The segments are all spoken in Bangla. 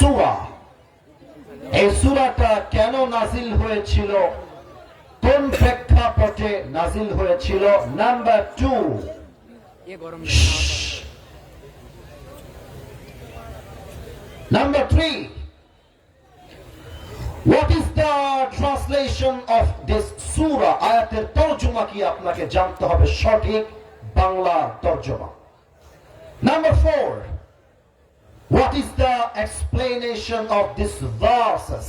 সূরা। এই সূরাটা কেন নাজিল হয়েছিল, কোন প্রেক্ষাপটে নাজিল হয়েছিল? Number 2, Number 3, what is the translation of this surah? আয়াতের তরজমা কি আপনাকে জানতে হবে, সঠিক Bangla তরজমা। Number 4, what is the explanation of this verses?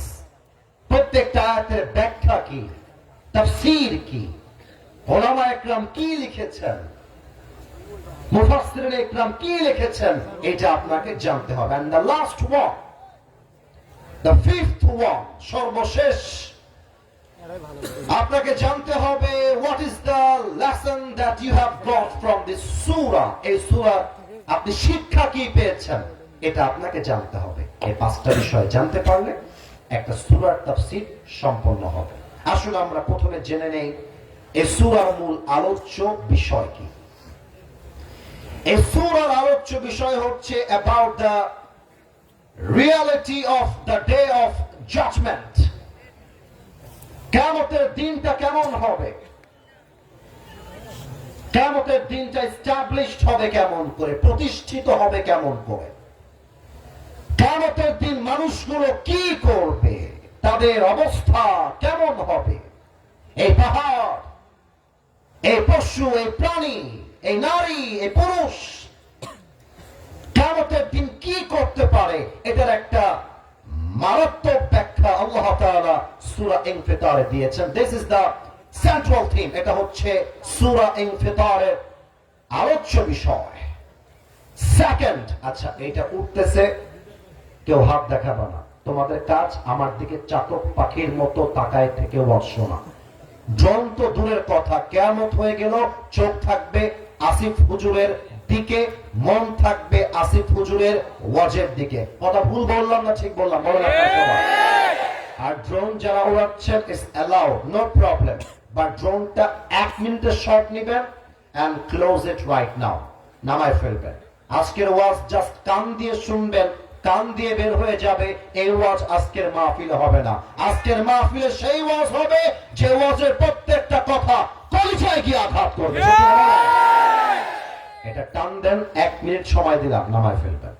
প্রত্যেকটা আয়াতের ব্যাখ্যা কি, তাফসীর কি, উলামা একরাম কি লিখেছেন, মুফাসসিরিন একরাম কি লিখেছেন, এটা আপনাকে জানতে হবে। And the last one, the fifth one, সর্বশেষ আপনাকে জানতে হবে, what is the lesson that you have got from this surah? এই সূরা আপনি শিক্ষা কি পেয়েছেন, এটা আপনাকে জানতে হবে। এই পাঁচটা বিষয় জানতে পারলে একটা সূরার তাফসীর সম্পন্ন হবে। আসুন আমরা প্রথমে জেনে নেই এই সূরার মূল আলোচ্য বিষয় কি। এই সূরার আলোচ্য বিষয় হচ্ছে about the reality of the day of judgment. কিয়ামতের দিনটা কেমন হবে, কিয়ামতের দিনটা established হবে কেমন করে, প্রতিষ্ঠিত হবে কেমন করে, কিয়ামতের দিন মানুষগুলো কি করবে, তাদের অবস্থা কেমন হবে, এই পাহাড়, এই পশু, এই প্রাণী, এই নারী, এই পুরুষ কিয়ামতের দিন কি করতে পারে, এটার একটা মারাত্মক ব্যাখ্যা আল্লাহ তাআলা সূরা ইনফিতারে দিয়েছেন। This is the central theme. এটা হচ্ছে সূরা ইনফিতারের আলোচ্য বিষয়। সেকেন্ড, আচ্ছা এটা উঠতেছে, কেউ হাত দেখাবে না, তোমাদের কাজ আমার দিকে চাতক পাখির মতো তাকায় থেকে বসো না। ড্রোন তো দূরের কথা, কিয়ামত হয়ে গেল, চোখ থাকবে আসিফ হুজুরের দিকে, মন থাকবে আসিফ হুজুরের ওয়াজের দিকে। কথা ভুল বললাম না ঠিক বললাম? বলেন আপনারা। আর ড্রোন যারা উড়াচ্ছেন is allowed, no problem, but ড্রোনটা 1 মিনিটের শট নেবেন and close it right now, নামায় ফেলবেন। আজকের ওয়াজ জাস্ট কান দিয়ে শুনবেন, কান দিয়ে বের হয়ে যাবে, এই ওয়াজ আজকের মাহফিলে হবে না। আজকের মাহফিলে সেই ওয়াজ হবে যে ওয়াজের প্রত্যেকটা কথা কলিজায় গিয়ে আঘাত করবে। এটা টান দেন, 1 মিনিট সময় দিলাম, নামায় ফেলবেন।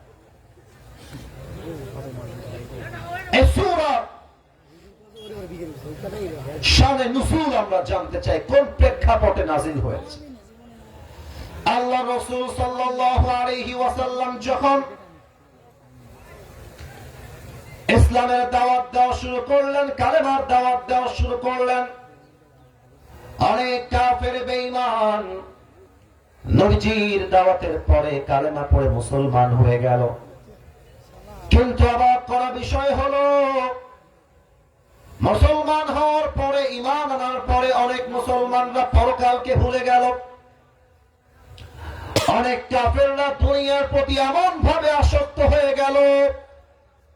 এই সূরা শানে নুজুল আমরা জানতে চাই, কোন প্রেক্ষাপটে নাজিল হয়েছে। আল্লাহ রাসূল সাল্লাল্লাহু আলাইহি ওয়াসাল্লাম যখন ইসলামের দাওয়াত দেওয়া শুরু করলেন, কালেমার দাওয়াত দেওয়া শুরু করলেন, অনেক কাফের বেঈমান নবীজির দাওয়াতের পরে কালেমা পড়ে মুসলমান হয়ে গেল। কিন্তু অবাক করা বিষয় হলো, মুসলমান হওয়ার পরে, ঈমান আনার পরে অনেক মুসলমানরা পরকালকে ভুলে গেল। অনেক কাফেররা দুনিয়ার প্রতি এমন ভাবে আসক্ত হয়ে গেল,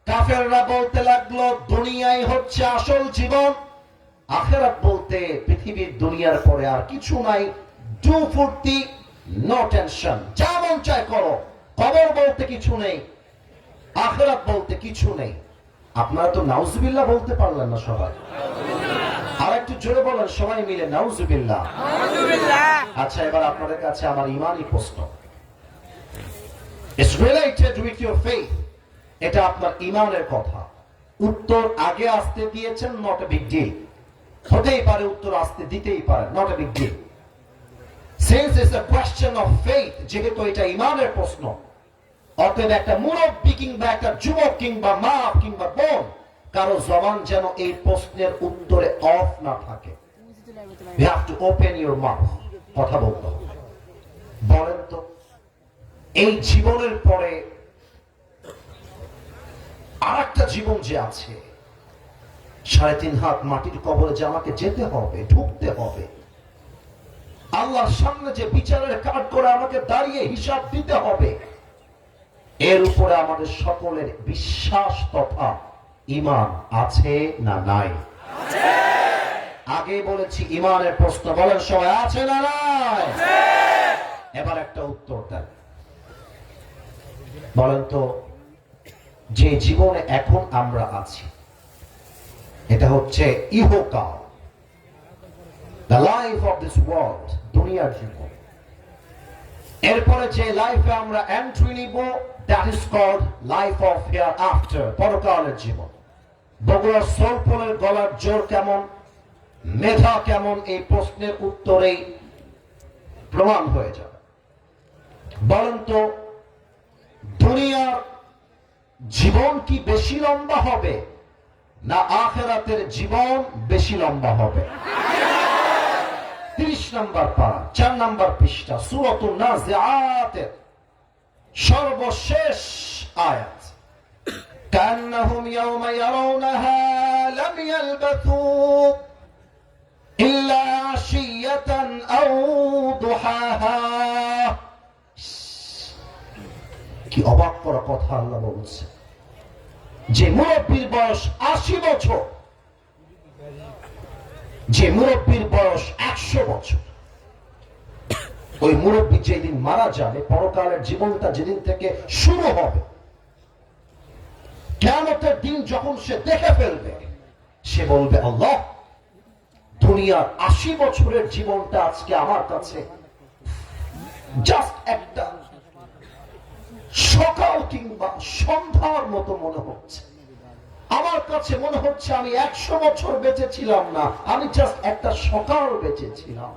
কাফেররা বলতে লাগলো দুনিয়াই হচ্ছে আসল জীবন, আখিরাত বলতে পৃথিবীর দুনিয়ার পরে আর কিছু নাই, ডু ফুর্তি, নো টেনশন, যা মন চায় করো, কবর বলতে কিছু নেই, আখিরাত বলতে কিছু নেই। আপনারা তো নাউজুবিল্লাহ বলতে পারলেন না সবাই, আর একটু জোরে বলেন সবাই মিলে নাউজুবিল্লাহ। আচ্ছা, এবার আপনাদের কাছে আমার ঈমানি প্রশ্ন, it's related with your faith, এটা আপনার ঈমানের কথা। উত্তর আগে আসতে দিয়েছেন, নট এ বিগ ডিল, হতেই পারে উত্তর আসতে দিতেই পারে, not a big deal. Since it's a question of faith, যেহেতু এটা ঈমানের প্রশ্ন, অতএব একটা মুরব্বী কিংবা একটা যুবক কিংবা মা কিংবা বোন, কারো জবান যেন এই প্রশ্নের উত্তরে অফ না থাকে। You have to open your mouth, কথা বলতে হবে। বলেন তো, এই জীবনের পরে আরেকটা জীবন যে আছে, 3.5 হাত মাটির কবরে যে আমাকে যেতে হবে, ঢুকতে হবে, আল্লাহর সামনে যে বিচারের কাঠ করে আমাকে দাঁড়িয়ে হিসাব দিতে হবে, এর উপরে আমাদের সকলের বিশ্বাস তথা ঈমান আছে না নাই? আগে বলেছি ঈমানের প্রশ্ন, বলেন সবাই আছে না নাই? এবার একটা উত্তর দেন, বলেন তো যে জীবনে এখন আমরা আছি এটা হচ্ছে ইহকাল, the life of this world, দুনিয়ার জীবন। এরপরে যে লাইফে আমরা এন্ট্রি নিব, that is called life of hereafter, পরকালের জীবন। বগুড়ার সোলপলের গলার জোর কেমন, মেধা কেমন, এই প্রশ্নের উত্তরেই প্রমাণ হয়ে যাবে। বলেন তো, দুনিয়ার জীবন কি বেশি লম্বা হবে না আখিরাতের জীবন বেশি লম্বা হবে? 30 নম্বর পারা, 4 নম্বর পৃষ্ঠা, সূরাতুন নাজিআত, সর্বশেষ আয়াত। কান্নাহুম ইয়াওমা ইয়ারাউনাহা লাম ইয়ালবাথু ইল্লা আশিয়াতান আও দুহাহা। কি অবাক করা কথা আল্লাহ বলছে, যে মুরব্বীর বয়স 80 বছর, যে মুরব্বীর বয়স 100 বছর, ওই মুরব্বী যেদিন মারা যাবে, পরকালের জীবনটা যেদিন থেকে শুরু হবে, কিয়ামতের দিন যখন সে দেখে ফেলবে, সে বলবে, আল্লাহ, দুনিয়ার 80 বছরের জীবনটা আজকে আমার কাছে জাস্ট একটা সকাল কিংবা সন্ধ্যার মতো মনে হচ্ছে। আমার কাছে মনে হচ্ছে আমি 100 বছর বেঁচে ছিলাম না, আমি জাস্ট একটা সকাল বেঁচে ছিলাম,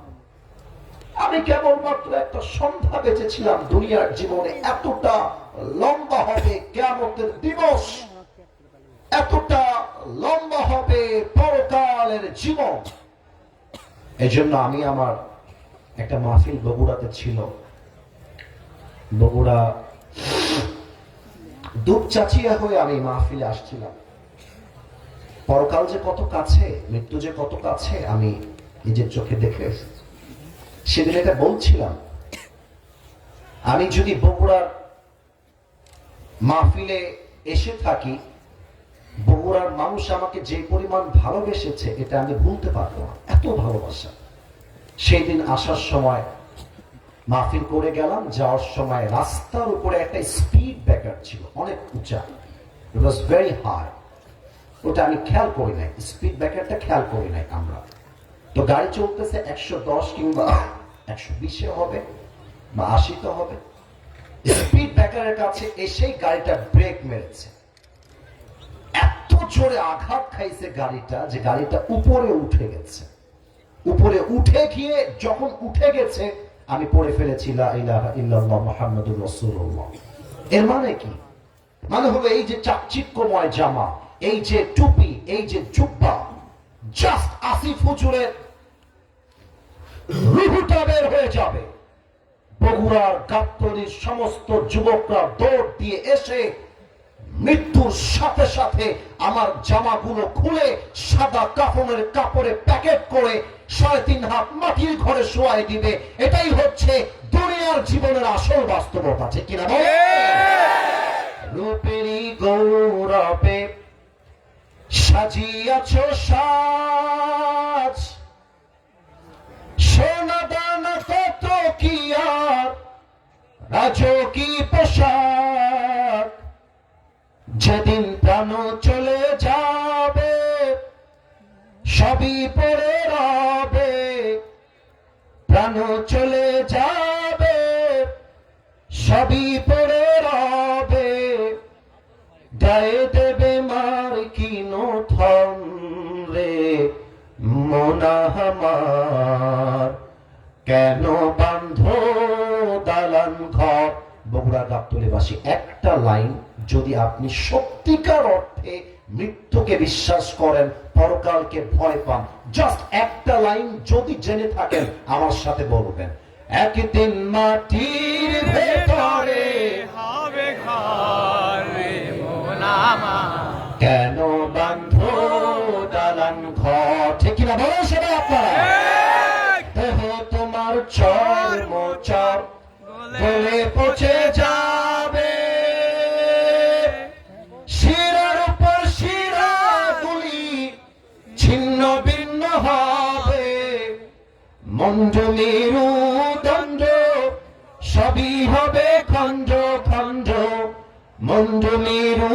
আমি কেবলমাত্র একটা সন্ধ্যা বেঁচে ছিলাম। দুনিয়ার জীবনে এতটা লম্বা হবে কিয়ামতের দিবস, এতটা লম্বা হবে পরকালের জীবন। এজন্য আমি আমার একটা মাহফিল বগুড়াতে ছিল, বগুড়া দুপচাচিয়া হয়ে আমি মাহফিলে আসছিলাম। পরকাল যে কত কাছে, মৃত্যু যে কত কাছে আমি নিজের চোখে দেখে এসেছি। সেদিন এটা বলছিলাম, আমি যদি বগুড়ার মাহফিলে এসে থাকি, বগুড়ার মানুষ আমাকে যে পরিমাণ ভালোবেসেছে এটা আমি ভুলতে পারবো না, এত ভালোবাসা। সেই দিন আসার সময় মাহফিল করে গেলাম, যাওয়ার সময় রাস্তার উপরে একটা স্পিড ব্রেকার ছিল, অনেক উঁচা, ইট ওয়াজ ভেরি হাই। ওটা আমি খেয়াল করি নাই, স্পিড ব্রেকারটা খেয়াল করি নাই আমরা। তো গাড়ি চলতেছে 110 কিংবা 120 হবে বা 80 হবে। স্পিড ব্রেকারের কাছে এসেই গাড়িটা ব্রেক মেরেছে, এত জোরে আঘাত খাইছে গাড়িটা যে গাড়িটা উপরে উঠে গেছে। উপরে উঠে গিয়ে যখন উঠে গেছে, আমি পড়ে ফেলেছি লা ইলাহা ইল্লাল্লাহ মুহাম্মাদুর রাসূলুল্লাহ। এর মানে কি? মানে হলো এই যে চাকচিক্যময় জামা, এই যে টুপি, এই যে জুব্বা, জাস্ট আসিফ হুজুরের রুহুটা বের হয়ে যাবে। বগুড়ার গাবতলীর সমস্ত যুবকরা দৌড় দিয়ে এসে মৃত্যুর সাথে সাথে আমার জামাগুলো খুলে সাদা কাফনের কাপড়ে প্যাকেট করে 3.5 হাত মাটির ঘরে শোয়াই দিবে। এটাই হচ্ছে দুনিয়ার জীবনের আসল বাস্তবতা, ঠিক কিনা? রূপেরই গৌরবে সাজিয়াছ সাজ, সোনা দানা কত কি আর রাজকী পোশাক। যেদিন প্রাণ চলে যাবে সবই পড়ে রবে, প্রাণ চলে যাবে সবই পড়ে রবে। গায়ে দেবে মার কিনো থন রে মোনা আমার, কেন বান্ধ দালান ঘর। বগুড়া গাবতলীবাসী, একটা লাইন যদি আপনি সত্যিকার অর্থে মৃত্যুকে বিশ্বাস করেন, পরকালকে ভয় পান, জাস্ট একটা লাইন যদি জেনে থাকেন আমার সাথে বলবেন, একদিন মাটির ভেতরে হবে ঘর রে মোনা আমার, কেন বান্ধ দালান ঘর। ঠিক কিনা বলেন সবাই আপনারা? দেহ তোমার চর্ম চর গলে পচে যাবে, শিরার উপর শিরা গুলি ছিন্ন ভিন্ন হবে, মন্ড মেরু দণ্ড সবই হবে খণ্ড খণ্ড, মন্ড মেরু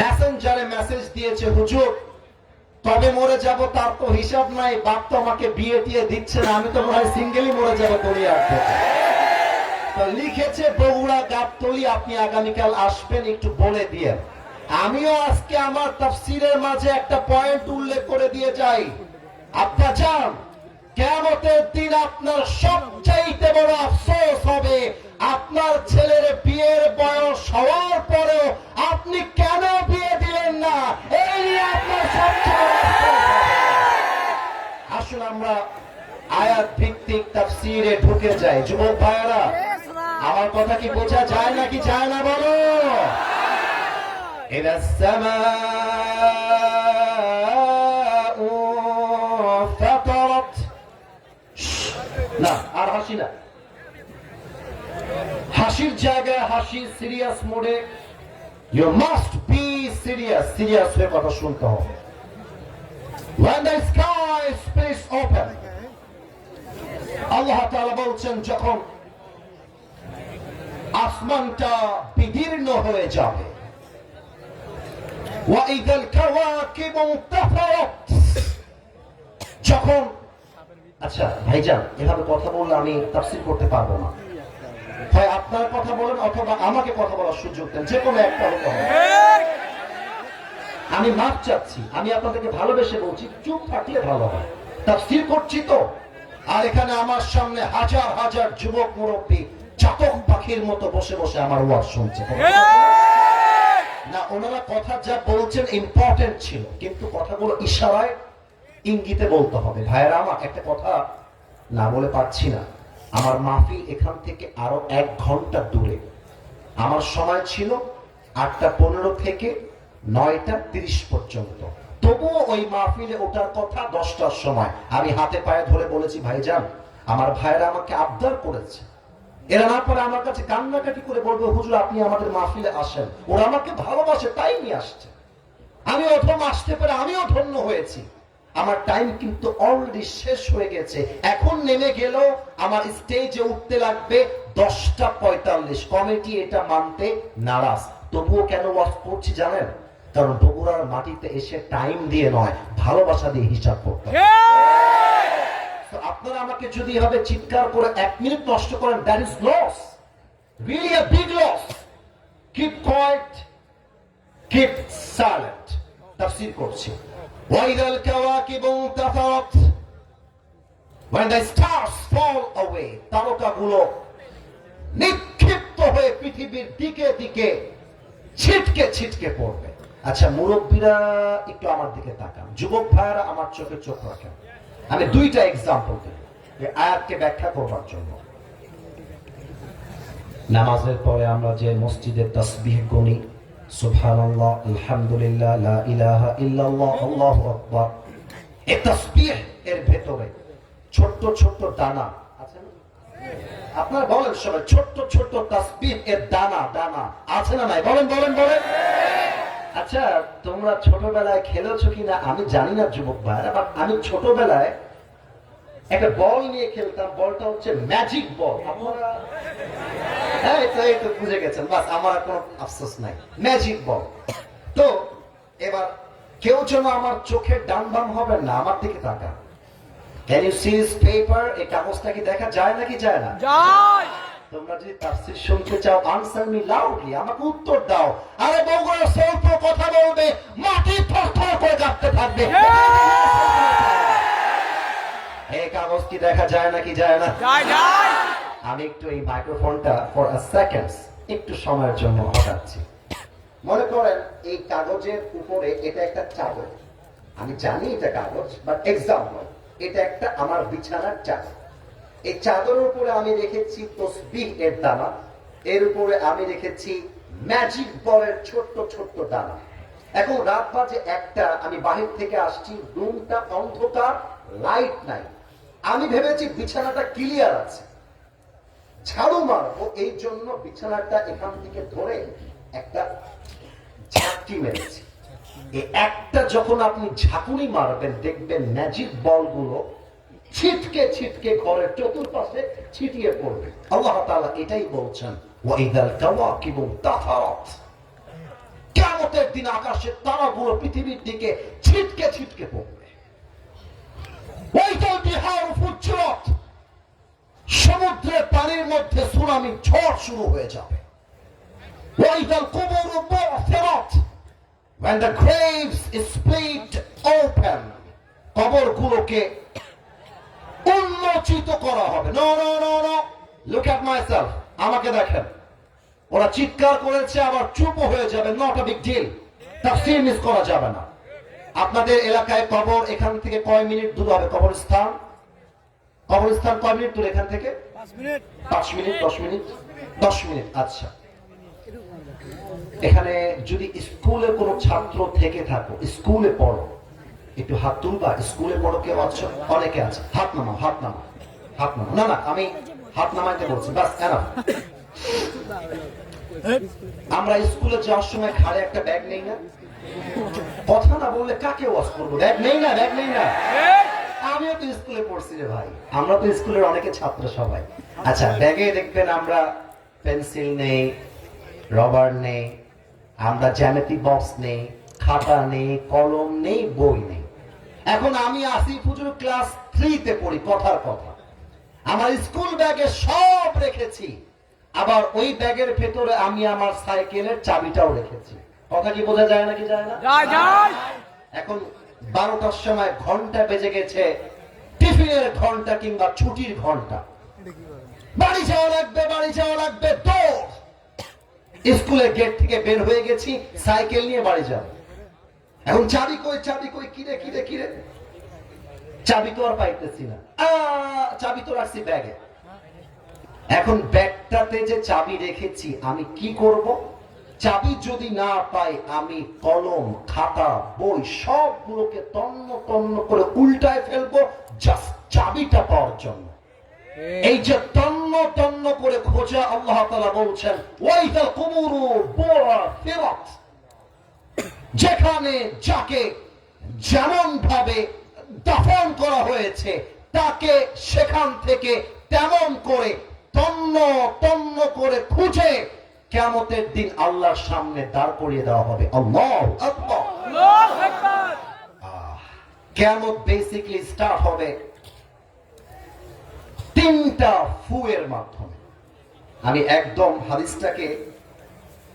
মেসেঞ্জারে মেসেজ দিয়েছে, হুজুর তবে মরে যাব তার তো হিসাব নাই, বাপ তো আমাকে বিয়ে টিয়ে দিচ্ছে না, আমি তো মনে হয় সিঙ্গেলই মরে যাবো দুনিয়ার থেকে। তো লিখেছে বগুড়া গাবতলী, আপনি আগামীকাল আসবেন, একটু বলে দিয়ে। আমিও আজকে আমার তাফসীরের মাঝে একটা পয়েন্ট উল্লেখ করে দিয়ে যাই। আব্বা জান, কিয়ামতের দিন আপনার সবচাইতে বড় আফসোস হবে, আপনার ছেলের বিয়ের বয়স হওয়ার পরেও আপনি কেন বিয়ে দিলেন না, এই নিয়ে আপনার সবচেয়ে বড় আফসোস হবে। আসুন আমরা আয়াত ভিত্তিক তাফসীরে ঢুকে যাই। যুবক ভাইয়েরা, আমার কথা কি বোঝা যায় নাকি যায় না বলো? إذا السماء فطرت। না আর হাসি না, হাসির জায়গায় হাসি, সিরিয়াস মোডে। You must be serious, serious হয়ে কথা শুনতে হবে। When the sky splits open, আল্লাহ তাআলা বলছেন যখন আসমানটা বিদীর্ণ হয়ে যাবে, وَإِذَا الْكَوَاكِبُ انتَثَرَتْ, যখন, আচ্ছা ভাইজান এভাবে কথা বললে আমি তাফসীর করতে পারবো না, হয় আপনার কথা বলেন অথবা আমাকে কথা বলার সুযোগ দেন, যে কোনো একটা হতে হবে। আমি মাপ চাচ্ছি, আমি আপনাদেরকে ভালোবেসে বলছি, চুপ থাকলে ভালো হয়। তাফসীর করছি তো, আর এখানে আমার সামনে হাজার হাজার যুবক মুরব্বী চাতক পাখির মতো বসে বসে আমার ওয়াজ শুনছে না। ওনারা কথা যা বলছেন ইম্পর্টেন্ট ছিল, কিন্তু কথাগুলো ইশারায় ইঙ্গিতে বলতে হবে। ভাইয়েরা আমার একটা কথা না বলে পারছি না, আমার মাহফিল এখান থেকে আরো 1 ঘন্টা দূরে। আমার সময় ছিল 8:15 থেকে 9:30 পর্যন্ত, তবুও ওই মাহফিলে ওঠার কথা 10টার সময়। আমি হাতে পায়ে ধরে বলেছি, ভাইজান আমার ভাইয়েরা আমাকে আবদার করেছে, এরা না পরে আমার কাছে কান্নাকাটি করে বলবে, হুজুর আপনি আমাদের মাহফিলে আসেন, ওরা আমাকে ভালোবাসে তাই নিয়ে আসছে। আমি প্রথম আসতে পারে আমিও ধন্য হয়েছি। আমার টাইম কিন্তু অলরেডি শেষ হয়ে গেছে, এখন নেমে গেলেও আমার স্টেজে উঠতে লাগবে 10:45। কমিটি এটা মানতে নারাজ, তবুও কেন ওয়াজ করছি জানেন? কারণ বগুড়ার মাটিতে এসে টাইম দিয়ে নয়, ভালোবাসা দিয়ে হিসাব করতে হবে। আপনারা আমাকে যদি এভাবে চিৎকার করে 1 মিনিট নষ্ট করেন, that is loss, really a big loss. Keep quiet, keep silent. তাফসীর করছি। وَإِذَا الْكَوَاكِبُ انتَثَرَتْ, when the stars fall away, তারকাগুলো নিক্ষিপ্ত হয়ে পৃথিবীর দিকে দিকে ছিটকে ছিটকে পড়বে। আচ্ছা মুরব্বীরা একটু আমার দিকে তাকান, যুবক ভাইয়েরা আমার চোখে চোখ রাখেন। আমি 2টা এক্সাম্পল দেব এই আয়াতকে ব্যাখ্যা করবার জন্য। নামাজের পরে আমরা যে মসজিদে তাসবিহ গুনি, সুবহানাল্লাহ, আলহামদুলিল্লাহ, লা ইলাহা ইল্লাল্লাহ, আল্লাহু আকবার, এই তাসবিহ এর ভেতরে ছোট ছোট দানা আছে না? আপনারা বলেন সবাই, ছোট ছোট তাসবিহ এর দানা দানা আছে না নাই? বলেন বলেন বলেন। আচ্ছা তোমরা ছোটবেলায় খেলেছো কিনা আমি জানি না যুবক ভাইরা, বাট আমি ছোটবেলায় একটা বল নিয়ে খেলতাম, বলটা হচ্ছে ম্যাজিক বল। আপনারা এই তো বুঝে গেছেন, বাস আমার কোনো আফসোস নাই, ম্যাজিক বল। তো এবার কেউ যেন আমার চোখের ডান বাম হবেন না, আমার দিকে তাকান। Can you see this paper? এই কাগজটা কি দেখা যায় নাকি যায় না? যায়। তোমরা যদি তাফসীর শুনতে চাও, আনসার মি লাউডলি, আমাকে উত্তর দাও। আরে বগুড়া স্বল্প কথা বলবে, মাটি থরথর করে কাঁপতে থাকবে। এই কাগজ কি দেখা যায় নাকি যায় না? যায় যায়। আমি একটু এই মাইক্রোফোনটা ফর আ সেকেন্ডস একটু সময়ের জন্য হটাচ্ছি। মনে করেন এই কাগজের উপরে এটা একটা চাদর, আমি জানি এটা কাগজ, বাট এক্সাম্পল এটা একটা আমার বিছানার চাদর। এই চাদরের উপরে আমি রেখেছি তসবিহ এর দানা, এর উপরে আমি রেখেছি ম্যাজিক বলের ছোট্ট ছোট্ট দানা। এখন রাত বাজে 1টা, আমি বাহির থেকে আসছি, রুমটা অন্ধকার, লাইট নাই। আমি ভেবেছি বিছানাটা ক্লিয়ার আছে, ঝাড়ু মারবো, এই জন্য বিছানাটা এখান থেকে ধরে একটা ঝাঁকি মেরেছি। এই একটা যখন আপনি ঝাঁকুনি মারবেন, দেখবেন ম্যাজিক বলগুলো ছিটকে ছিটকে ঘরের চতুর্পাশে ছিটিয়ে পড়বে। আল্লাহ তাআলা এটাই বলছেন, ওয়াইদাল কাওয়াকিবু তাফারাত, কিয়ামত কিয়ামতের দিন আকাশের তারাগুলো পৃথিবীর দিকে ছিটকে ছিটকে পড়বে। ওয়াইদাল বিহারু ফুজ্জিরাত, সমুদ্রের পানির মধ্যে সুনামি ঝড় শুরু হয়ে যাবে। ওয়াইদাল কুবুরু বু'থিরাত, when the graves is split open, কবরগুলোকে উন্মোচিত করা হবে। No no no no, look at myself, আমাকে দেখেন। ওরা চিৎকার করেছে আবার চুপ হয়ে যাবে, নট আ বিগ ডিল, তাফসীর মিস করা যাবে না। আপনাদের এলাকায় কবর এখান থেকে কয় মিনিট দূর হবে? কবরস্থান কবরস্থান কয় মিনিট দূর এখান থেকে? 5 মিনিট 5 মিনিট 10 মিনিট 10 মিনিট। আচ্ছা, এখানে যদি স্কুলে কোনো ছাত্র থেকে থাকো, স্কুলে পড়ো, একটু হাত তুলবা। স্কুলে পড়ো কেউ আছো? অনেকে আছে। হাত নামাও, হাত নামাও, হাত নামাও। না না, আমি হাত নামাইতে বলছি, বাস এনাফ। আমরা স্কুলে যাওয়ার সময় ঘাড়ে একটা ব্যাগ নেই না? কথা না বললে কাকে ওয়াজ করবো? ব্যাগ নেই না, ব্যাগ নেই না। আমিও তো স্কুলে পড়ছি রে ভাই, আমরা তো স্কুলের অনেকে ছাত্র সবাই। আচ্ছা, ব্যাগে দেখবেন আমরা পেন্সিল নেই, রবার নেই, আমরা জ্যামিতি বক্স নেই, খাতা নেই, কলম নেই, বই নেই। এখন আমি আসিফ হুজুর ক্লাস 3-তে পড়ি, কথার কথা। আমার স্কুল ব্যাগে সব রেখেছি, আবার ওই ব্যাগের ভেতরে আমি আমার সাইকেলের চাবিটাও রেখেছি। কথা কি বোঝা যায় নাকি যায় না? এখন 12টার সময় ঘন্টা বেজে গেছে, টিফিনের ঘন্টা কিংবা ছুটির ঘন্টা। বাড়ি যাওয়া লাগবে, বাড়ি যাওয়া লাগবে, দৌড়। স্কুলের গেট থেকে বের হয়ে গেছি, সাইকেল নিয়ে বাড়ি যাব। এখন চাবি কই, চাবি কই, কিরে কিরে কিরে, চাবি তো আর পাইতেছি না। চাবি তো রাখছি ব্যাগে। এখন ব্যাগটাতে যে চাবি রেখেছি আমি কি করব? চাবি যদি না পাই, আমি কলম, খাতা, বই সবগুলোকে তন্ন তন্ন করে উল্টায় ফেলবো, জাস্ট চাবিটা পাওয়ার জন্য। এই যে তন্ন তন্ন করে খোঁজা, আল্লাহ তাআলা বলছেন ওয়াইদাল কুবুরু বু'থিরাত, যেখানে যাকে যেমন ভাবে দাফন করা হয়েছে তাকে সেখান থেকে তেমন করে তন্ন তন্ন করে খুঁজে কিয়ামতের দিন আল্লাহর সামনে দাঁড় করিয়ে দেওয়া হবে। আল্লাহু আকবার, আল্লাহু আকবার। কিয়ামত বেসিক্যালি স্টার্ট হবে 3টা ফুয়ের মাধ্যমে। আমি একদম হাদিসটাকে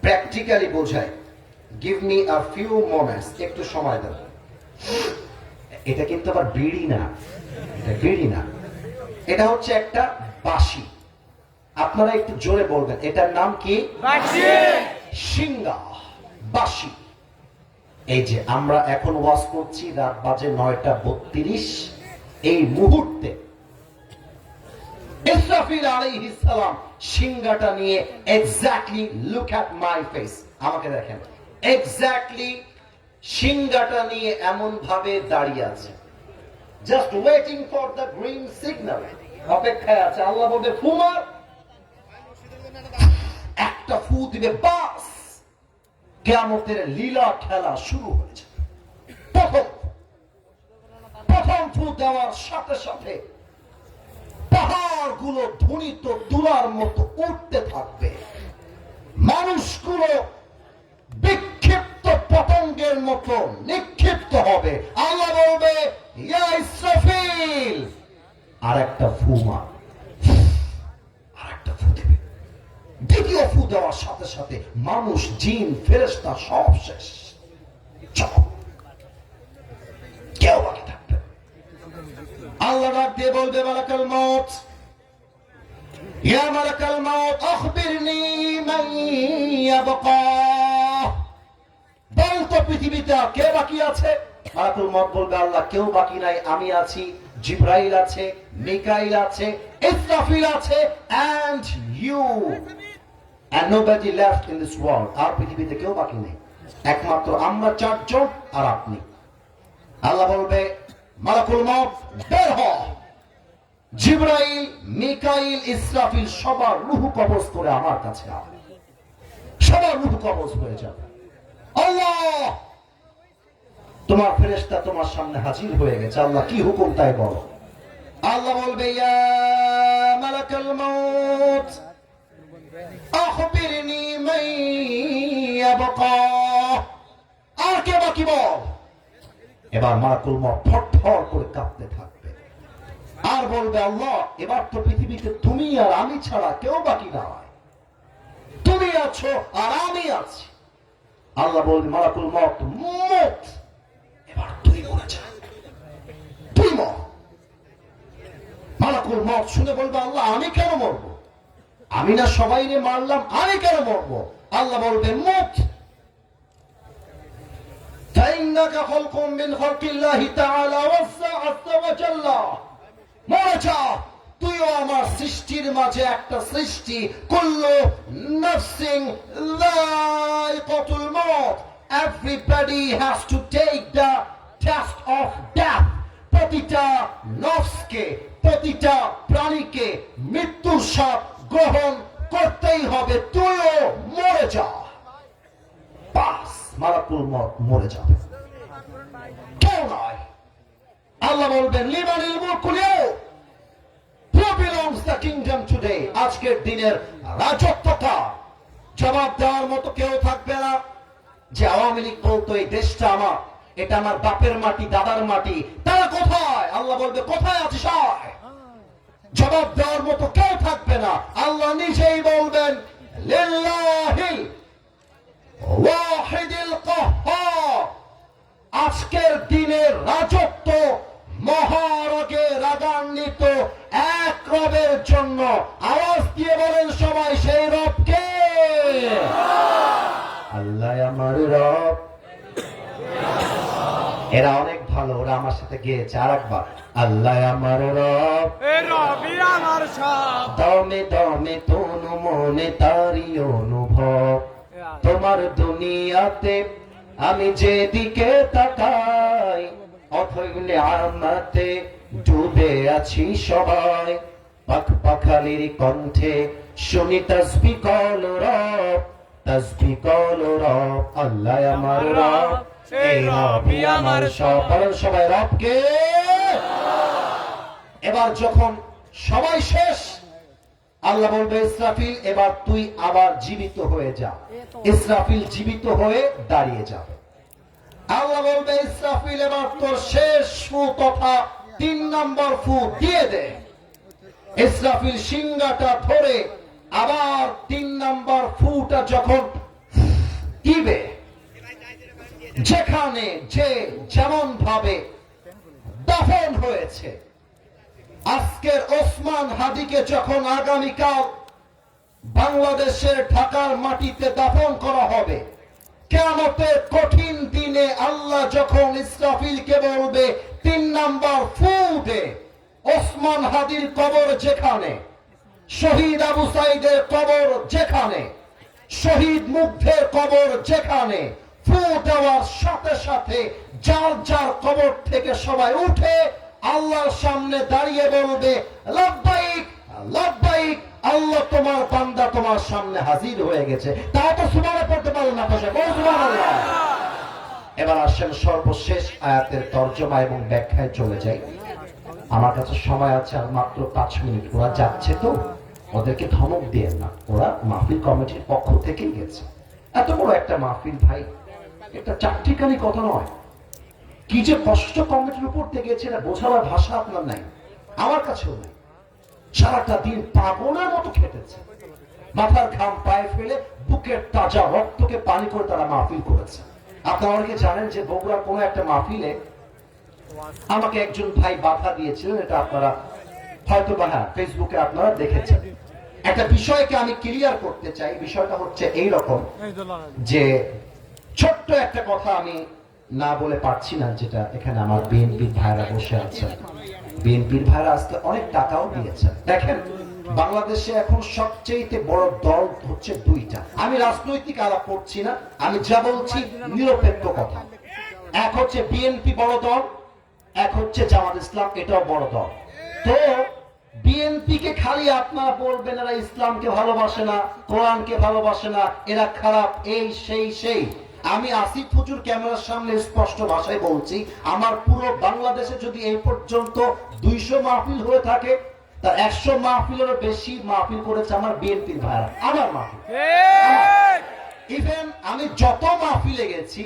প্র্যাকটিক্যালি বোঝাই। Give me a few moments, একটু সময় দেন। এটা কিন্তু আবার বিড়ি না, এটা বিড়ি না, এটা হচ্ছে একটা বাঁশি। আপনারা একটু জোরে বলবেন, এটার নাম কি? বাঁশি, সিঙ্গা, বাঁশি। এই যে আমরা এখন ওয়াজ করছি, রাত বাজে 9:32। এই মুহূর্তে ইসরাফিল আলাইহিস সালাম সিঙ্গাটা নিয়ে exactly, look at my face, আমাকে দেখেন, এক্স্যাক্টলি সিঙ্গাটা নিয়ে এমন ভাবে দাঁড়িয়ে আছে, just waiting for the green signal, অপেক্ষায় আছে। আল্লাহ বলবে ফু মার, একটা ফু দিবে, বাস কিয়ামতের লীলা খেলা শুরু হয়েছে। প্রথম ফু দেওয়ার সাথে সাথে পাহাড়গুলো ধ্বনিত তুলার মতো উঠতে থাকবে, মানুষগুলো বিক্ষিপ্ত পতঙ্গের মতো নিক্ষিপ্ত হবে। আল্লাহ বলবে ইয়া ইসরাফিল, আর একটা ফু মার, আর একটা ফু দিবে। দ্বিতীয় ফু দেওয়ার সাথে সাথে মানুষ, জিন, ফেরেশতা সব শেষ, কেউ বাকি থাকবে। আল্লাহ ডাক দিয়ে বলবে মালাকুল মউত, ইয়া মালাকুল মউত আখবিরনি মান ইয়াবকা, বল তো পৃথিবীতে কে বাকি আছে? মালাকুল মউত বলবে আল্লাহ কেউ বাকি নাই, আমি আছি, জিবরাইল আছে, মিকাইল আছে, ইসরাফিল আছে, and you, and nobody left in this world. আর পৃথিবীতে কেউ বাকি নেই, একমাত্র আমরা 4 জন আর আপনি। আল্লাহ বলবে মালাকুল মউত বের হ। জিবরাইল, মিকাইল, ইসরাফিল সবার রূহ কবজ করে আমার কাছে আও, সবার রূহ কবজ হয়ে যাবে। আল্লাহ, তোমার ফেরেশতা তোমার সামনে হাজির হয়ে গেছে, আল্লাহ কি হুকুম তাই বলো। আল্লাহ বলবে ইয়া মালাকুল মউত আখবিরনি মান ইয়াবকা, কে বাকি বল। এবার মালাকুল মউত থরথর করে কাঁপতে থাকবে আর বলবে, আল্লাহ এবার তো পৃথিবীতে তুমি আর আমি ছাড়া কেউ বাকি নাই, তুমি আছো আর আমি আছি। আল্লাহ বলবে, মালাকুল মউত মুত, এবার তুই মরে যা, তুই মর। মালাকুল মউত শুনে বলবে, আল্লাহ আমি কেন মরবো, আমি না সবাইরে মারলাম, আমি কেন মরবো। আল্লাহ বলবে, মুত, فإنك خلق من خلق الله تعالى عز وجل, মরে যা, তুইও আমার সৃষ্টির মাঝে একটা সৃষ্টি। কুল্লু নাফসিন যায়িকাতুল মাউত, everybody has to take the test of death, প্রতিটা নফসকে, প্রতিটা প্রাণীকে মৃত্যুর স্বাদ গ্রহণ করতেই হবে, তুইও মরে যা। বাস, মালাকুল মউত মরে যাবে, কেউ নয়। আল্লাহ বলবেন, লিমানিল মুলকুল ইয়াউম, who belongs the kingdom today, আজকের দিনের রাজত্বটা জবাব দেওয়ার মতো কেউ থাকবে না। যে আওয়ামী লীগ বলতো এই দেশটা আমার, এটা আমার বাপের মাটি, দাদার মাটি, তারা কোথায়? আল্লাহ বলবে, কোথায় আছিস আয়। জবাব দেওয়ার মতো কেউ থাকবে না। আল্লাহ নিজেই বলবেন, লিল্লাহিল ওয়াহিদিল কাহ্হার, আজকের দিনের রাজত্ব মহারাগে রাগান্বিত এক রবের জন্য। আওয়াজ দিয়ে বলেন সবাই, সেই রবকে। আল্লাহ আমার রব। এরা অনেক ভালো, ওরা আমার সাথে গেয়েছে। আর একবার, আল্লাহ আমার রব, রবি আমার সব, দমে দমে তনু মনে তারি অনুভব। তোমার দুনিয়াতে আমি যেদিকে তাকাই, অথইলে আমাতে ডুবে আছি সবাই। পাখ পাখালির কণ্ঠে শুনি তাসবিহ কল রব, তাসবিহ কল রব। আল্লাহ আমার রব, এই রবই আমার সব। বলেন সবাই, রবকে। এবার যখন সবাই শেষ, আল্লাহ বলবে, ইসরাফিল এবার তুই আবার জীবিত হয়ে যা। ইসরাফিল জীবিত হয়ে দাঁড়িয়ে যাবে। আল্লাহ বলবে, ইসরাফিল এবার তোর শেষ ফু তথা 3 নম্বর ফু দিয়ে দে। ইসরাফিল সিংহাটা ধরে আবার 3 নম্বর ফুটা যখন দিবে, যেখানে যে যেমন ভাবে দাফন হয়েছে, আজকের ওসমান হাদিকে যখন আগামীকাল বাংলাদেশের ঢাকার মাটিতে দাফন করা হবে, কিয়ামতের কঠিন দিনে আল্লাহ যখন ইসরাফিলকে বলবে 3 নম্বর ফু দে, ওসমান হাদির কবর যেখানে, শহীদ আবু সাইদের কবর যেখানে, শহীদ মুগ্ধের কবর যেখানে, ফু দেওয়ার সাথে সাথে যার যার কবর থেকে সবাই উঠে আল্লাহর সামনে দাঁড়িয়ে বলবে, লাব্বাইক লাব্বাইক, আল্লাহ তোমার বান্দা তোমার সামনে হাজির হয়ে গেছে। তাও তো সুবহানাল্লাহ পড়তে পারলেন না, পাশে বল সুবহানাল্লাহ। এবার আসেন সর্বশেষ আয়াতের তরজমা এবং ব্যাখ্যায় চলে যাই। আমার কাছে সময় আছে আর মাত্র 5 মিনিট। ওরা যাচ্ছে তো, ওদেরকে ধমক দিয়ে না, ওরা মাহফিল কমিটির পক্ষ থেকেই গেছে। এত বড় একটা মাহফিল ভাই, এটা চারটিখানি কথা নয়। কি যে কষ্ট কমিটির উপর থেকে গেছে, এটা বোঝাবার ভাষা আপনার নাই, আমার কাছেও নাই। সারাটা দিন পাগলের মতো খেটেছে, মাথার ঘাম পায়ে ফেলে বুকের তাজা রক্তকে পানি করে তারা মাহফিল করেছে। আপনারা অনেকে জানেন যে বগুড়া কোনো একটা মাহফিলে আমাকে একজন ভাই বাধা দিয়েছিলেন, এটা আপনারা হয়তো বা হ্যাঁ ফেসবুকে আপনারা দেখেছেন। একটা বিষয়কে আমি ক্লিয়ার করতে চাই। বিষয়টা হচ্ছে এই রকম যে ছোট্ট একটা কথা আমি না বলে পারছি না, যেটা এখানে আমার বিএনপির ভাইরা বসে আছেন। বিএনপির ভাইরা আজকে অনেক টাকাও দিয়েছেন। দেখেন, বাংলাদেশে এখন সবচেয়ে বড় দল হচ্ছে 2টা। আমি রাজনৈতিক আলাপ করছি না, আমি যা বলছি নিরপেক্ষ কথা। এক হচ্ছে বিএনপি বড় দল, এক হচ্ছে জামাত ইসলাম, এটাও বড় দল। তো বিএনপি কে খালি আপনারা বলবেন এরা ইসলামকে ভালোবাসে না, কোরআনকে ভালোবাসে না, এরা খারাপ, এই সেই সেই। আমি আসিফ হুজুর ক্যামেরার সামনে স্পষ্ট ভাষায় বলছি, আমার পুরো বাংলাদেশে যদি এই পর্যন্ত 200 মাহফিল হয়ে থাকে, তার 100 মাহফিলেরও বেশি মাহফিল করেছে আমার বিএনপির ভাইরা, আমার মাহফিল। ইভেন আমি যত মাহফিলে গেছি,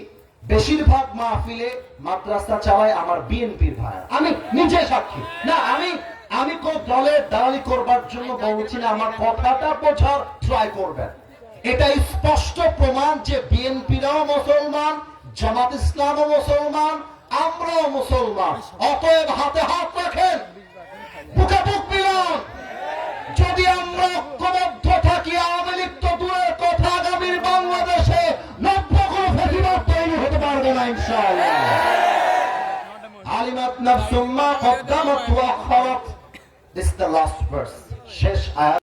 বেশিরভাগ মাহফিলে মাদ্রাসা চালায় আমার বিএনপির ভাই, আমি নিজে সাক্ষী। না, আমি কোন দলের দালালি করবার জন্য বলছি না, আমার কথাটা বোঝার ট্রাই করবেন। এটা স্পষ্ট প্রমাণ যে বিএনপিরাও মুসলমান, জামাত ইসলামও মুসলমান, আমরাও মুসলমান। অতএব হাতে হাত রাখেন, বুকে বুক মিলান। যদি আমরা ঐক্যবদ্ধ থাকি, আওয়ামী লীগ তো দূরের কথা, আগামীর বাংলাদেশে নব্য কোনো ফেসিবাদ তৈরি হতে পারবে না ইনশাআল্লাহ। আলিমাত নাফসুম মা কদ্দামাত ওয়া আখারাত। This is the last verse, শেষ আয়াত।